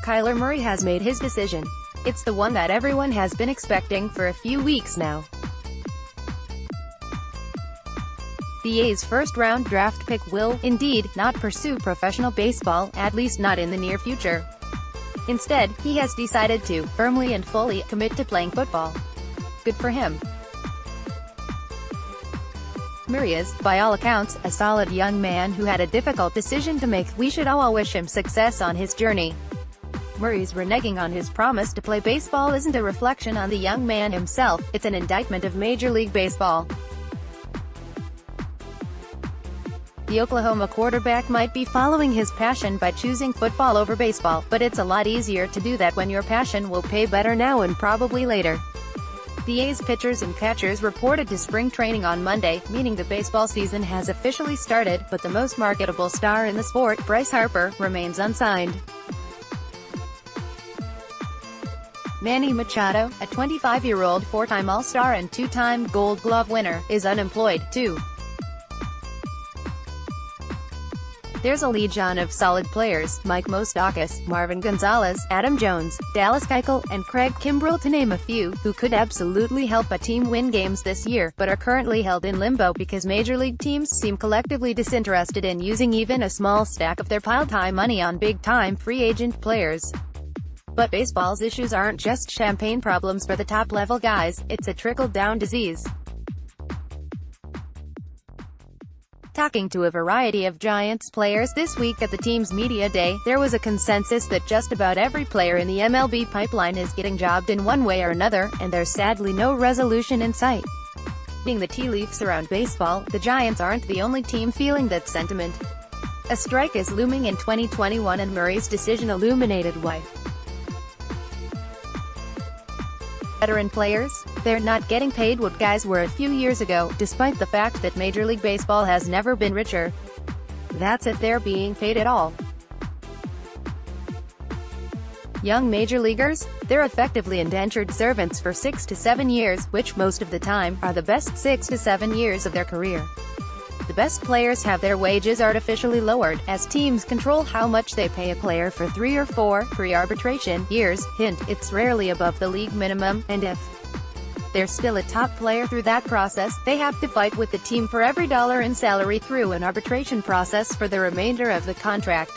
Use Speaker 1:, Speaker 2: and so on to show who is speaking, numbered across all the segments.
Speaker 1: Kyler Murray has made his decision. It's the one that everyone has been expecting for a few weeks now. The A's first-round draft pick will, indeed, not pursue professional baseball, at least not in the near future. Instead, he has decided to, firmly and fully, commit to playing football. Good for him. Murray is, by all accounts, a solid young man who had a difficult decision to make. We should all wish him success on his journey. Murray's reneging on his promise to play baseball isn't a reflection on the young man himself, it's an indictment of Major League Baseball. The Oklahoma quarterback might be following his passion by choosing football over baseball, but it's a lot easier to do that when your passion will pay better now and probably later. The A's pitchers and catchers reported to spring training on Monday, meaning the baseball season has officially started, but the most marketable star in the sport, Bryce Harper, remains unsigned. Manny Machado, a 25-year-old four-time All-Star and two-time Gold Glove winner, is unemployed, too. There's a legion of solid players, Mike Moustakas, Marvin Gonzalez, Adam Jones, Dallas Keuchel, and Craig Kimbrell to name a few, who could absolutely help a team win games this year, but are currently held in limbo because major league teams seem collectively disinterested in using even a small stack of their pile-time money on big-time free agent players. But baseball's issues aren't just champagne problems for the top-level guys, it's a trickle-down disease. Talking to a variety of Giants players this week at the team's media day, there was a consensus that just about every player in the MLB pipeline is getting jobbed in one way or another, and there's sadly no resolution in sight. Reading the tea leaves around baseball, the Giants aren't the only team feeling that sentiment. A strike is looming in 2021 and Murray's decision illuminated why. Veteran players? They're not getting paid what guys were a few years ago, despite the fact that Major League Baseball has never been richer. That's if they're being paid at all. Young major leaguers? They're effectively indentured servants for 6 to 7 years, which, most of the time, are the best 6 to 7 years of their career. The best players have their wages artificially lowered, as teams control how much they pay a player for 3 or 4, pre-arbitration, years. Hint, it's rarely above the league minimum, and if they're still a top player through that process, they have to fight with the team for every dollar in salary through an arbitration process for the remainder of the contract.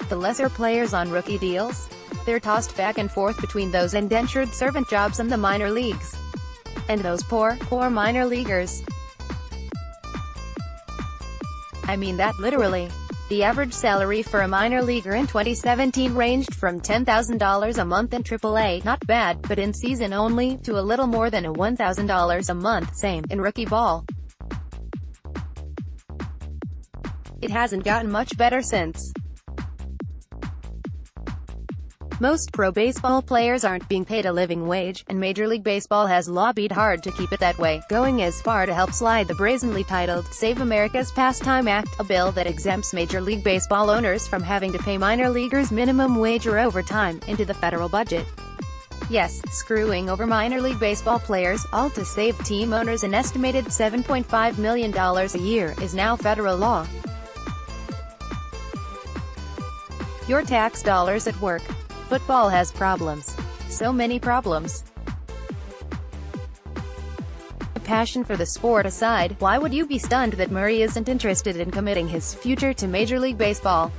Speaker 1: The lesser players on rookie deals? They're tossed back and forth between those indentured servant jobs and the minor leagues. And those poor minor leaguers. I mean that literally. The average salary for a minor leaguer in 2017 ranged from $10,000 a month in AAA, not bad, but in season only, to a little more than $1,000 a month, same, in rookie ball. It hasn't gotten much better since. Most pro baseball players aren't being paid a living wage, and Major League Baseball has lobbied hard to keep it that way, going as far to help slide the brazenly titled Save America's Pastime Act, a bill that exempts Major League Baseball owners from having to pay minor leaguers minimum wage or overtime, into the federal budget. Yes, screwing over minor league baseball players, all to save team owners an estimated $7.5 million a year, is now federal law. Your tax dollars at work. Football has problems. So many problems. A passion for the sport aside, why would you be stunned that Murray isn't interested in committing his future to Major League Baseball?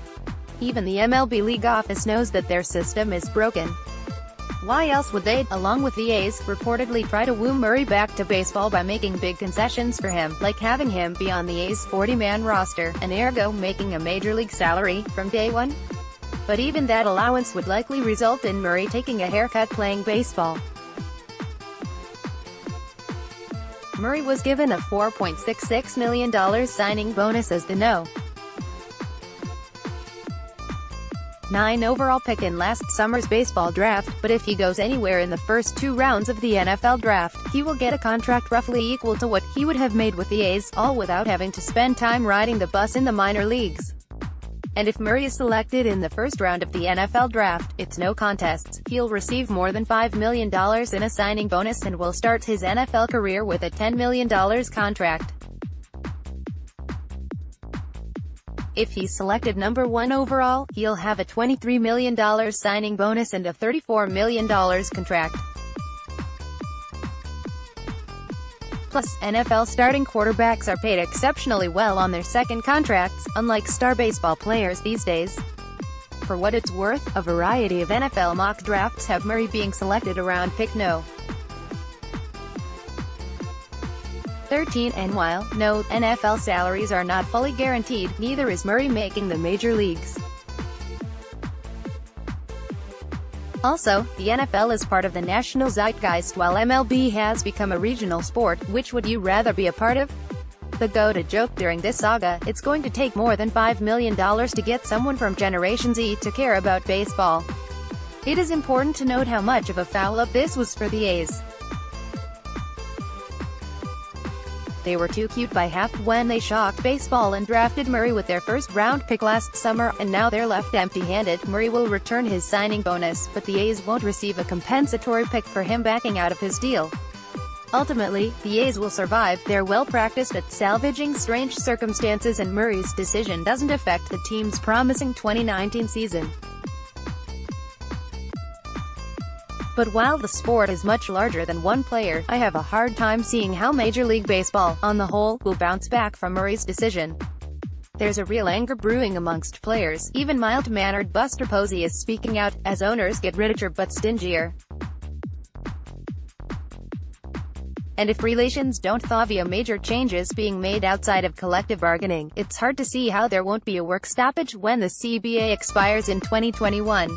Speaker 1: Even the MLB league office knows that their system is broken. Why else would they, along with the A's, reportedly try to woo Murray back to baseball by making big concessions for him, like having him be on the A's 40-man roster, and ergo making a major league salary from day one? But even that allowance would likely result in Murray taking a haircut playing baseball. Murray was given a $4.66 million signing bonus as the No. 9 overall pick in last summer's baseball draft, but if he goes anywhere in the first 2 rounds of the NFL draft, he will get a contract roughly equal to what he would have made with the A's, all without having to spend time riding the bus in the minor leagues. And if Murray is selected in the first round of the NFL draft, it's no contests. He'll receive more than $5 million in a signing bonus and will start his NFL career with a $10 million contract. If he's selected number 1 overall, he'll have a $23 million signing bonus and a $34 million contract. Plus, NFL starting quarterbacks are paid exceptionally well on their second contracts, unlike star baseball players these days. For what it's worth, a variety of NFL mock drafts have Murray being selected around pick no. 13, and while no NFL salaries are not fully guaranteed, neither is Murray making the major leagues. Also, the NFL is part of the national zeitgeist while MLB has become a regional sport. Which would you rather be a part of? The go-to joke during this saga: it's going to take more than $5 million to get someone from Generation Z to care about baseball. It is important to note how much of a foul-up this was for the A's. They were too cute by half when they shocked baseball and drafted Murray with their first-round pick last summer, and now they're left empty-handed. Murray will return his signing bonus, but the A's won't receive a compensatory pick for him backing out of his deal. Ultimately, the A's will survive. They're well-practiced at salvaging strange circumstances, and Murray's decision doesn't affect the team's promising 2019 season. But while the sport is much larger than one player, I have a hard time seeing how Major League Baseball, on the whole, will bounce back from Murray's decision. There's a real anger brewing amongst players. Even mild-mannered Buster Posey is speaking out, as owners get richer but stingier. And if relations don't thaw via major changes being made outside of collective bargaining, it's hard to see how there won't be a work stoppage when the CBA expires in 2021.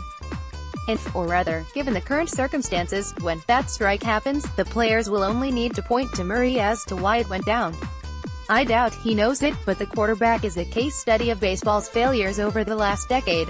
Speaker 1: Or rather, given the current circumstances, when that strike happens, the players will only need to point to Murray as to why it went down. I doubt he knows it, but the quarterback is a case study of baseball's failures over the last decade.